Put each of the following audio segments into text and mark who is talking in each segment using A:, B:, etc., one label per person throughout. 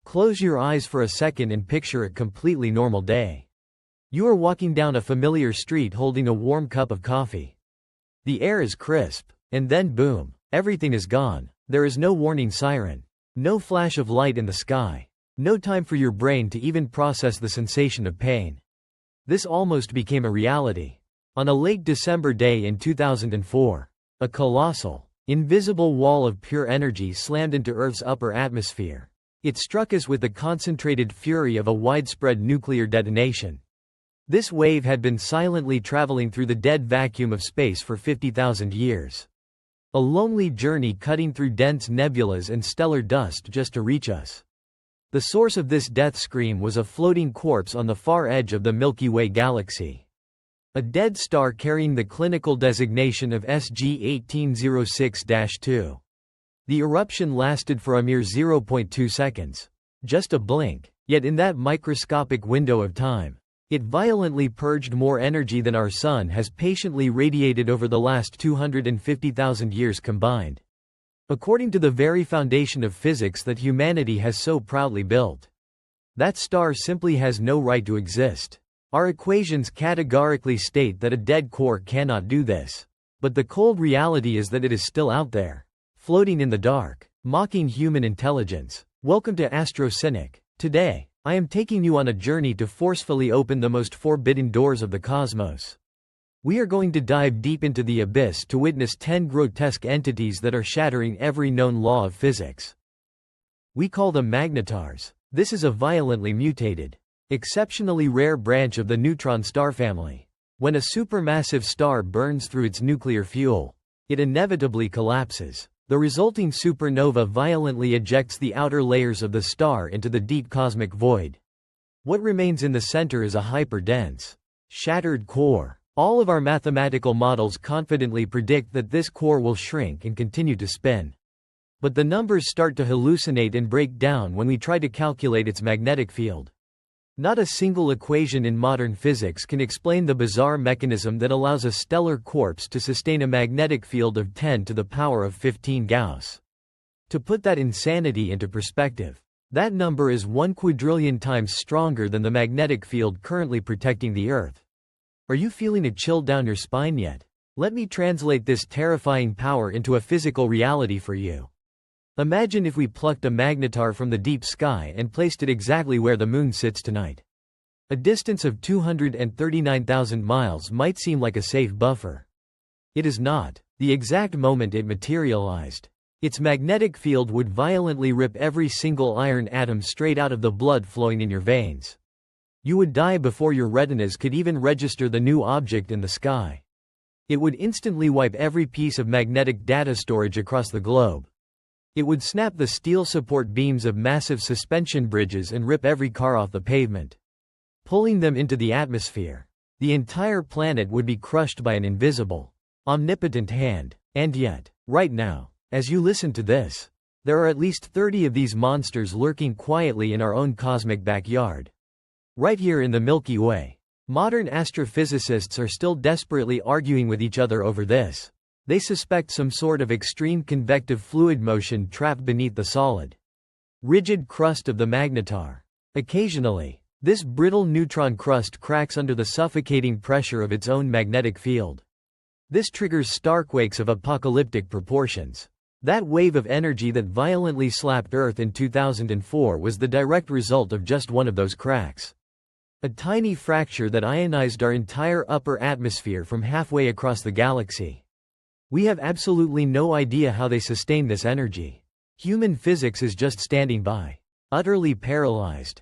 A: Close your eyes for a second and picture a completely normal day. You are walking down a familiar street holding a warm cup of coffee. The air is crisp, and then boom, everything is gone. There is no warning siren, no flash of light in the sky, no time for your brain to even process the sensation of pain. This almost became a reality. On a late December day in 2004, a colossal, invisible wall of pure energy slammed into Earth's upper atmosphere. It struck us with the concentrated fury of a widespread nuclear detonation. This wave had been silently traveling through the dead vacuum of space for 50,000 years. A lonely journey cutting through dense nebulas and stellar dust just to reach us. The source of this death scream was a floating corpse on the far edge of the Milky Way galaxy. A dead star carrying the clinical designation of SG 1806-2. The eruption lasted for a mere 0.2 seconds. Just a blink. Yet in that microscopic window of time, it violently purged more energy than our Sun has patiently radiated over the last 250,000 years combined. According to the very foundation of physics that humanity has so proudly built, that star simply has no right to exist. Our equations categorically state that a dead core cannot do this. But the cold reality is that it is still out there, floating in the dark, mocking human intelligence. Welcome to AstroCynic. Today, I am taking you on a journey to forcefully open the most forbidden doors of the cosmos. We are going to dive deep into the abyss to witness 10 grotesque entities that are shattering every known law of physics. We call them magnetars. This is a violently mutated, exceptionally rare branch of the neutron star family. When a supermassive star burns through its nuclear fuel, it inevitably collapses. The resulting supernova violently ejects the outer layers of the star into the deep cosmic void. What remains in the center is a hyper-dense, shattered core. All of our mathematical models confidently predict that this core will shrink and continue to spin. But the numbers start to hallucinate and break down when we try to calculate its magnetic field. Not a single equation in modern physics can explain the bizarre mechanism that allows a stellar corpse to sustain a magnetic field of 10 to the power of 15 Gauss. To put that insanity into perspective, that number is 1 quadrillion times stronger than the magnetic field currently protecting the Earth. Are you feeling a chill down your spine yet? Let me translate this terrifying power into a physical reality for you. Imagine if we plucked a magnetar from the deep sky and placed it exactly where the moon sits tonight. A distance of 239,000 miles might seem like a safe buffer. It is not. The exact moment it materialized, its magnetic field would violently rip every single iron atom straight out of the blood flowing in your veins. You would die before your retinas could even register the new object in the sky. It would instantly wipe every piece of magnetic data storage across the globe. It would snap the steel support beams of massive suspension bridges and rip every car off the pavement, pulling them into the atmosphere. The entire planet would be crushed by an invisible, omnipotent hand. And yet, right now, as you listen to this, there are at least 30 of these monsters lurking quietly in our own cosmic backyard. Right here in the Milky Way. Modern astrophysicists are still desperately arguing with each other over this. They suspect some sort of extreme convective fluid motion trapped beneath the solid, rigid crust of the magnetar. Occasionally, this brittle neutron crust cracks under the suffocating pressure of its own magnetic field. This triggers starquakes of apocalyptic proportions. That wave of energy that violently slapped Earth in 2004 was the direct result of just one of those cracks. A tiny fracture that ionized our entire upper atmosphere from halfway across the galaxy. We have absolutely no idea how they sustain this energy. Human physics is just standing by, utterly paralyzed.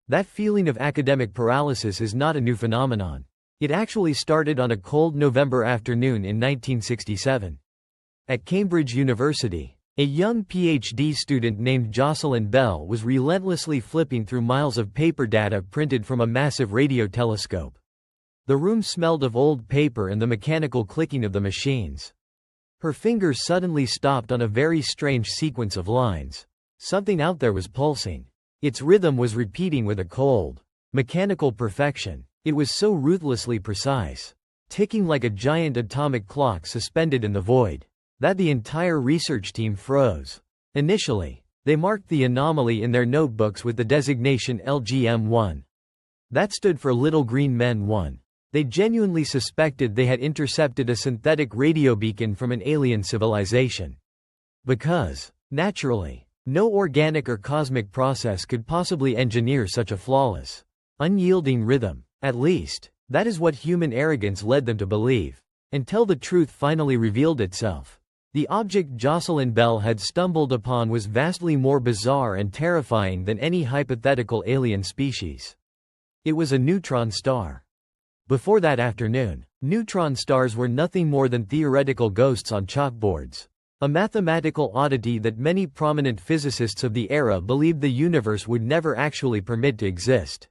A: That feeling of academic paralysis is not a new phenomenon. It actually started on a cold November afternoon in 1967. At Cambridge University, a young PhD student named Jocelyn was relentlessly flipping through miles of paper data printed from a massive radio telescope. The room smelled of old paper and the mechanical clicking of the machines. Her fingers suddenly stopped on a very strange sequence of lines. Something out there was pulsing. Its rhythm was repeating with a cold, mechanical perfection. It was so ruthlessly precise, ticking like a giant atomic clock suspended in the void, that the entire research team froze. Initially, They marked the anomaly in their notebooks with the designation LGM-1. That stood for Little Green Men 1. They genuinely suspected they had intercepted a synthetic radio beacon from an alien civilization. Because, naturally, no organic or cosmic process could possibly engineer such a flawless, unyielding rhythm. At least, that is what human arrogance led them to believe. Until the truth finally revealed itself. The object Jocelyn Bell had stumbled upon was vastly more bizarre and terrifying than any hypothetical alien species. It was a neutron star. Before that afternoon, neutron stars were nothing more than theoretical ghosts on chalkboards. A mathematical oddity that many prominent physicists of the era believed the universe would never actually permit to exist.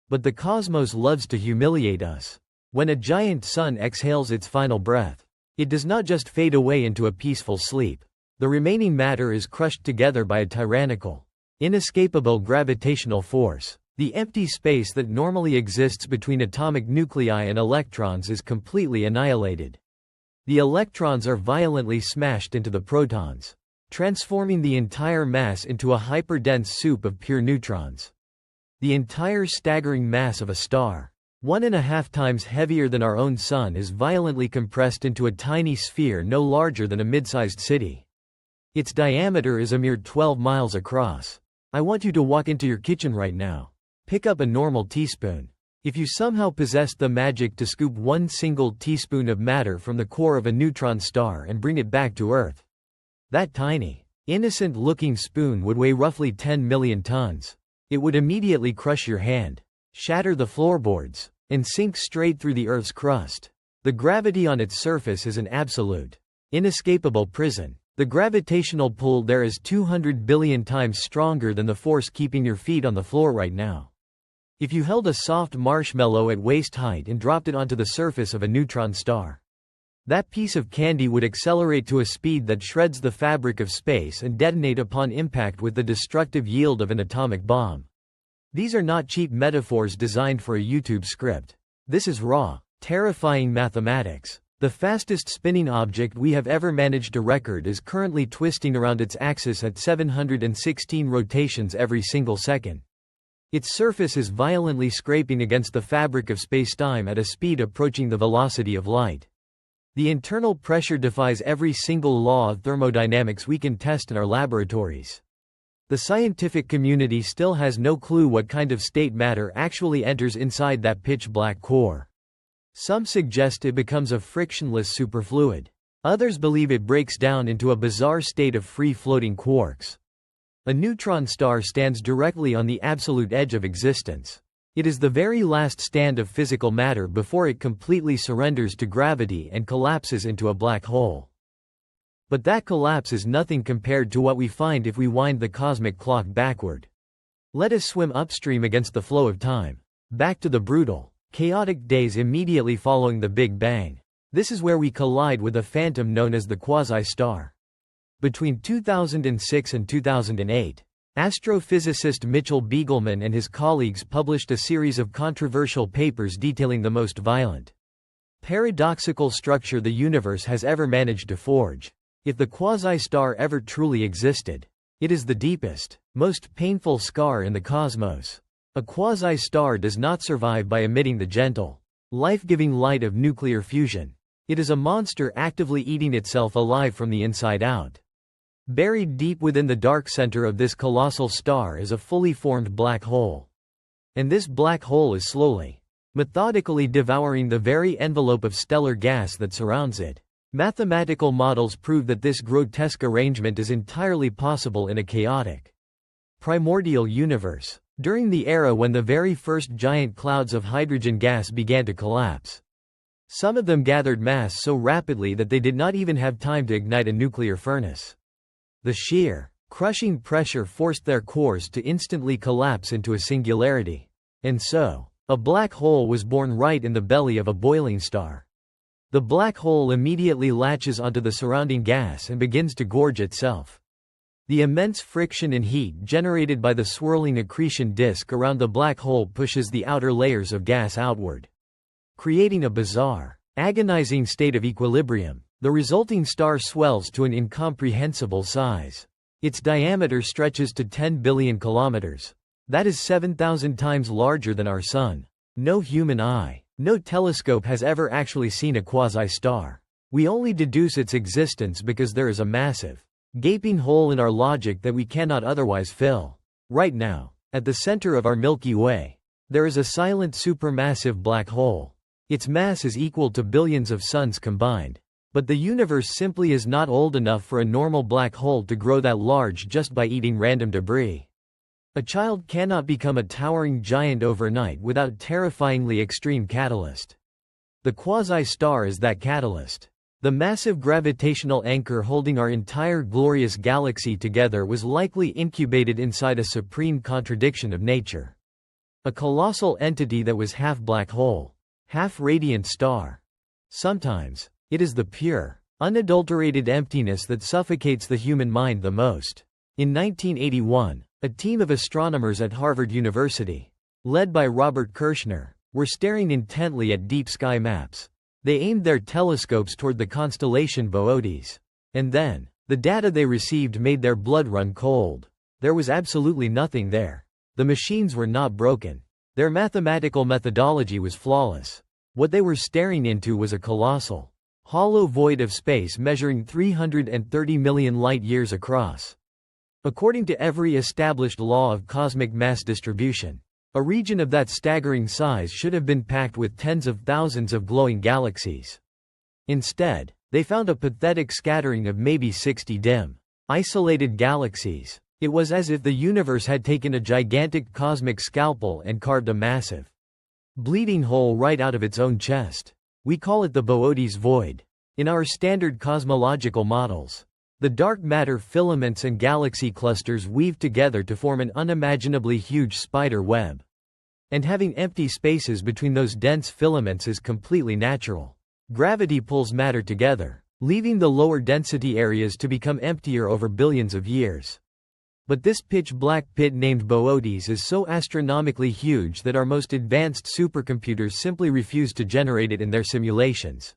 A: But the cosmos loves to humiliate us. When a giant sun exhales its final breath, it does not just fade away into a peaceful sleep. The remaining matter is crushed together by a tyrannical, inescapable gravitational force. The empty space that normally exists between atomic nuclei and electrons is completely annihilated. The electrons are violently smashed into the protons, transforming the entire mass into a hyperdense soup of pure neutrons. The entire staggering mass of a star, 1.5 times heavier than our own Sun, is violently compressed into a tiny sphere no larger than a mid-sized city. Its diameter is a mere 12 miles across. I want you to walk into your kitchen right now. Pick up a normal teaspoon. If you somehow possessed the magic to scoop one single teaspoon of matter from the core of a neutron star and bring it back to Earth, that tiny, innocent-looking spoon would weigh roughly 10 million tons. It would immediately crush your hand, shatter the floorboards, and sink straight through the Earth's crust. The gravity on its surface is an absolute, inescapable prison. The gravitational pull there is 200 billion times stronger than the force keeping your feet on the floor right now. If you held a soft marshmallow at waist height and dropped it onto the surface of a neutron star, that piece of candy would accelerate to a speed that shreds the fabric of space and detonate upon impact with the destructive yield of an atomic bomb. These are not cheap metaphors designed for a YouTube script. This is raw, terrifying mathematics. The fastest spinning object we have ever managed to record is currently twisting around its axis at 716 rotations every single second. Its surface is violently scraping against the fabric of spacetime at a speed approaching the velocity of light. The internal pressure defies every single law of thermodynamics we can test in our laboratories. The scientific community still has no clue what kind of state matter actually enters inside that pitch-black core. Some suggest it becomes a frictionless superfluid. Others believe it breaks down into a bizarre state of free-floating quarks. A neutron star stands directly on the absolute edge of existence. It is the very last stand of physical matter before it completely surrenders to gravity and collapses into a black hole. But that collapse is nothing compared to what we find if we wind the cosmic clock backward. Let us swim upstream against the flow of time, back to the brutal, chaotic days immediately following the Big Bang. This is where we collide with a phantom known as the quasi-star. Between 2006 and 2008, astrophysicist Mitchell Beagelman and his colleagues published a series of controversial papers detailing the most violent, paradoxical structure the universe has ever managed to forge. If the quasi-star ever truly existed, it is the deepest, most painful scar in the cosmos. A quasi-star does not survive by emitting the gentle, life-giving light of nuclear fusion. It is a monster actively eating itself alive from the inside out. Buried deep within the dark center of this colossal star is a fully formed black hole. And this black hole is slowly, methodically devouring the very envelope of stellar gas that surrounds it. Mathematical models prove that this grotesque arrangement is entirely possible in a chaotic, primordial universe, during the era when the very first giant clouds of hydrogen gas began to collapse. Some of them gathered mass so rapidly that they did not even have time to ignite a nuclear furnace. The sheer, crushing pressure forced their cores to instantly collapse into a singularity. And so, a black hole was born right in the belly of a boiling star. The black hole immediately latches onto the surrounding gas and begins to gorge itself. The immense friction and heat generated by the swirling accretion disk around the black hole pushes the outer layers of gas outward, creating a bizarre, agonizing state of equilibrium. The resulting star swells to an incomprehensible size. Its diameter stretches to 10 billion kilometers. That is 7,000 times larger than our Sun. No human eye, no telescope has ever actually seen a quasi-star. We only deduce its existence because there is a massive, gaping hole in our logic that we cannot otherwise fill. Right now, at the center of our Milky Way, there is a silent supermassive black hole. Its mass is equal to billions of suns combined. But the universe simply is not old enough for a normal black hole to grow that large just by eating random debris. A child cannot become a towering giant overnight without terrifyingly extreme catalyst. The quasi-star is that catalyst. The massive gravitational anchor holding our entire glorious galaxy together was likely incubated inside a supreme contradiction of nature. A colossal entity that was half black hole, half radiant star. Sometimes, it is the pure, unadulterated emptiness that suffocates the human mind the most. In 1981, a team of astronomers at Harvard University, led by Robert Kirshner, were staring intently at deep sky maps. They aimed their telescopes toward the constellation Boötes. And then, the data they received made their blood run cold. There was absolutely nothing there. The machines were not broken. Their mathematical methodology was flawless. What they were staring into was a colossal, hollow void of space measuring 330 million light-years across. According to every established law of cosmic mass distribution, a region of that staggering size should have been packed with tens of thousands of glowing galaxies. Instead, they found a pathetic scattering of maybe 60 dim, isolated galaxies. It was as if the universe had taken a gigantic cosmic scalpel and carved a massive, bleeding hole right out of its own chest. We call it the Boötes void. In our standard cosmological models, the dark matter filaments and galaxy clusters weave together to form an unimaginably huge spider web. And having empty spaces between those dense filaments is completely natural. Gravity pulls matter together, leaving the lower density areas to become emptier over billions of years. But this pitch-black pit named Boötes is so astronomically huge that our most advanced supercomputers simply refuse to generate it in their simulations.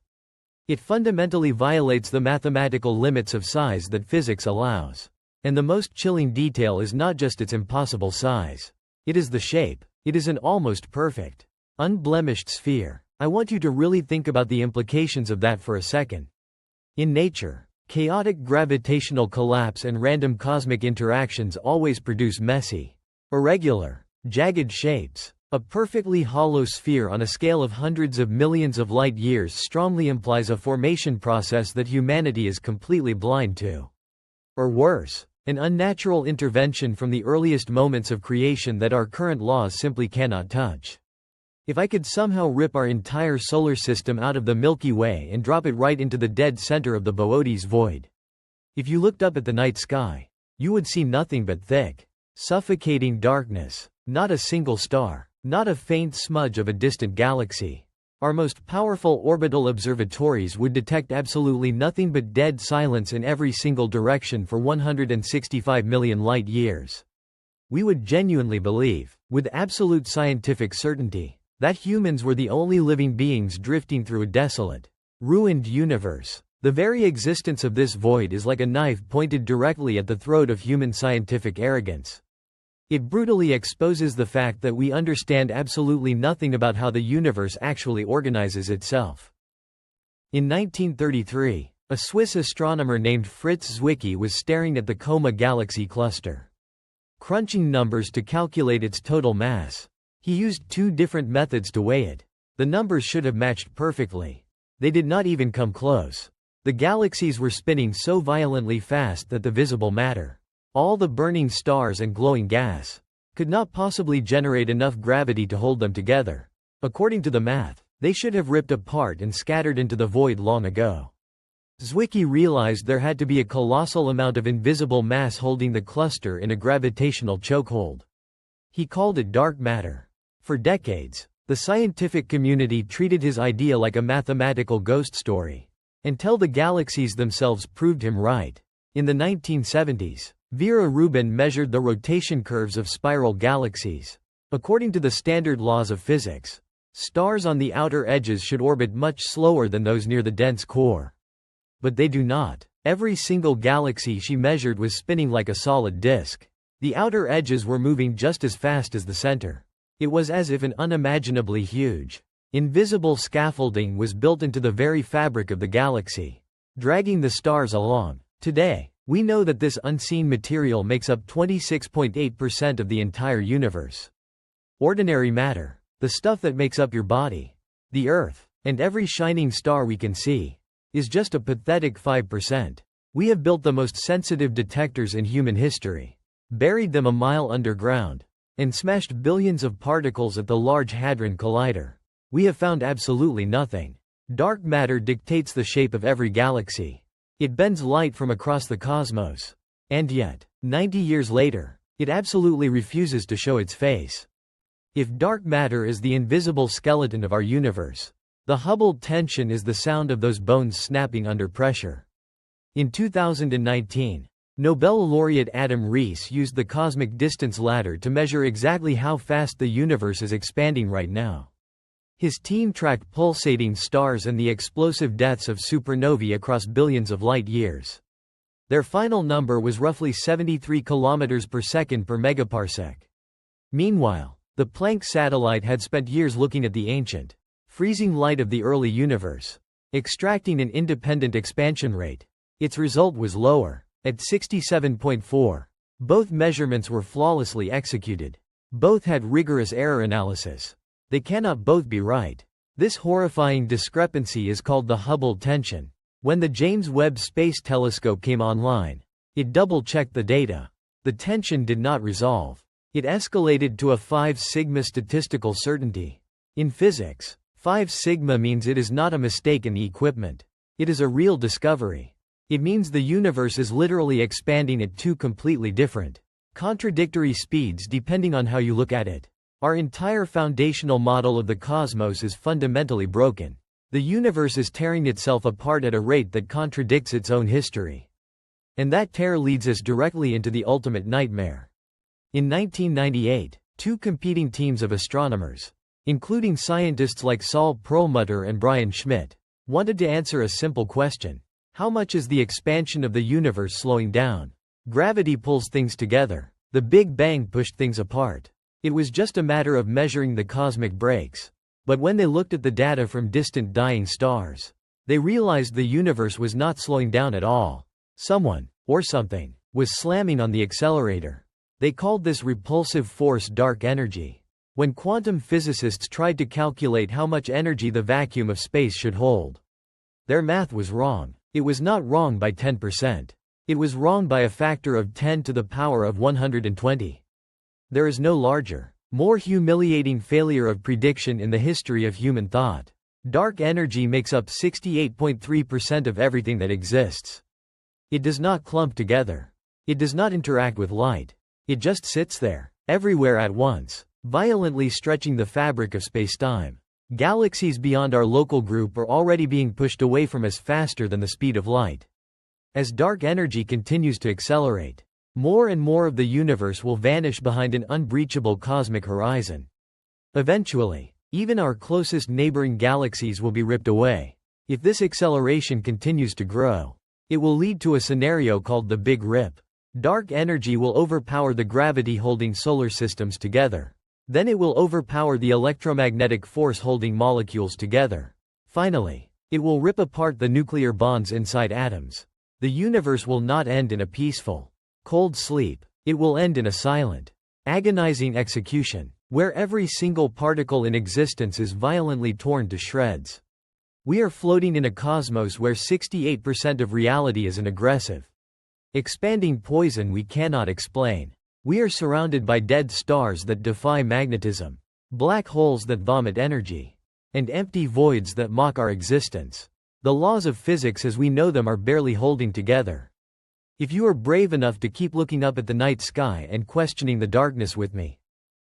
A: It fundamentally violates the mathematical limits of size that physics allows. And the most chilling detail is not just its impossible size. It is the shape. It is an almost perfect, unblemished sphere. I want you to really think about the implications of that for a second. In nature, chaotic gravitational collapse and random cosmic interactions always produce messy, irregular, jagged shapes. A perfectly hollow sphere on a scale of hundreds of millions of light-years strongly implies a formation process that humanity is completely blind to. Or worse, an unnatural intervention from the earliest moments of creation that our current laws simply cannot touch. If I could somehow rip our entire solar system out of the Milky Way and drop it right into the dead center of the Boötes void. If you looked up at the night sky, you would see nothing but thick, suffocating darkness. Not a single star. Not a faint smudge of a distant galaxy. Our most powerful orbital observatories would detect absolutely nothing but dead silence in every single direction for 165 million light-years. We would genuinely believe, with absolute scientific certainty, that humans were the only living beings drifting through a desolate, ruined universe. The very existence of this void is like a knife pointed directly at the throat of human scientific arrogance. It brutally exposes the fact that we understand absolutely nothing about how the universe actually organizes itself. In 1933, a Swiss astronomer named Fritz Zwicky was staring at the Coma galaxy cluster, crunching numbers to calculate its total mass. He used two different methods to weigh it. The numbers should have matched perfectly. They did not even come close. The galaxies were spinning so violently fast that the visible matter, all the burning stars and glowing gas, could not possibly generate enough gravity to hold them together. According to the math, they should have ripped apart and scattered into the void long ago. Zwicky realized there had to be a colossal amount of invisible mass holding the cluster in a gravitational chokehold. He called it dark matter. For decades, the scientific community treated his idea like a mathematical ghost story, until the galaxies themselves proved him right. In the 1970s, Vera Rubin measured the rotation curves of spiral galaxies. According to the standard laws of physics, stars on the outer edges should orbit much slower than those near the dense core. But they do not. Every single galaxy she measured was spinning like a solid disk. The outer edges were moving just as fast as the center. It was as if an unimaginably huge, invisible scaffolding was built into the very fabric of the galaxy, dragging the stars along. Today, we know that this unseen material makes up 26.8% of the entire universe. Ordinary matter, the stuff that makes up your body, the Earth, and every shining star we can see, is just a pathetic 5%. We have built the most sensitive detectors in human history, buried them a mile underground, and smashed billions of particles at the Large Hadron Collider. We have found absolutely nothing. Dark matter dictates the shape of every galaxy. It bends light from across the cosmos. And yet, 90 years later, it absolutely refuses to show its face. If dark matter is the invisible skeleton of our universe, the Hubble tension is the sound of those bones snapping under pressure. In 2019, Nobel laureate Adam Rees used the cosmic distance ladder to measure exactly how fast the universe is expanding right now. His team tracked pulsating stars and the explosive deaths of supernovae across billions of light years. Their final number was roughly 73 kilometers per second per megaparsec. Meanwhile, the Planck satellite had spent years looking at the ancient, freezing light of the early universe, extracting an independent expansion rate. Its result was lower, at 67.4. Both measurements were flawlessly executed. Both had rigorous error analysis. They cannot both be right. This horrifying discrepancy is called the Hubble tension. When the James Webb Space Telescope came online, it double-checked the data. The tension did not resolve. It escalated to a 5 sigma statistical certainty. In physics, 5 sigma means it is not a mistake in the equipment. It is a real discovery. It means the universe is literally expanding at two completely different, contradictory speeds depending on how you look at it. Our entire foundational model of the cosmos is fundamentally broken. The universe is tearing itself apart at a rate that contradicts its own history. And that tear leads us directly into the ultimate nightmare. In 1998, two competing teams of astronomers, including scientists like Saul Perlmutter and Brian Schmidt, wanted to answer a simple question. How much is the expansion of the universe slowing down? Gravity pulls things together. The Big Bang pushed things apart. It was just a matter of measuring the cosmic breaks. But when they looked at the data from distant dying stars, they realized the universe was not slowing down at all. Someone, or something, was slamming on the accelerator. They called this repulsive force dark energy. When quantum physicists tried to calculate how much energy the vacuum of space should hold, their math was wrong. It was not wrong by 10%. It was wrong by a factor of 10 to the power of 120. There is no larger, more humiliating failure of prediction in the history of human thought. Dark energy makes up 68.3% of everything that exists. It does not clump together. It does not interact with light. It just sits there, everywhere at once, violently stretching the fabric of spacetime. Galaxies beyond our local group are already being pushed away from us faster than the speed of light. As dark energy continues to accelerate, more and more of the universe will vanish behind an unbreachable cosmic horizon. Eventually, even our closest neighboring galaxies will be ripped away. If this acceleration continues to grow, it will lead to a scenario called the Big Rip. Dark energy will overpower the gravity holding solar systems together. Then it will overpower the electromagnetic force holding molecules together. Finally, it will rip apart the nuclear bonds inside atoms. The universe will not end in a peaceful, cold sleep. It will end in a silent, agonizing execution, where every single particle in existence is violently torn to shreds. We are floating in a cosmos where 68% of reality is an aggressive, expanding poison we cannot explain. We are surrounded by dead stars that defy magnetism, black holes that vomit energy, and empty voids that mock our existence. The laws of physics as we know them are barely holding together. If you are brave enough to keep looking up at the night sky and questioning the darkness with me,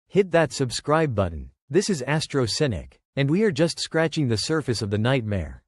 A: hit that subscribe button. This is Astro Cynic, and we are just scratching the surface of the nightmare.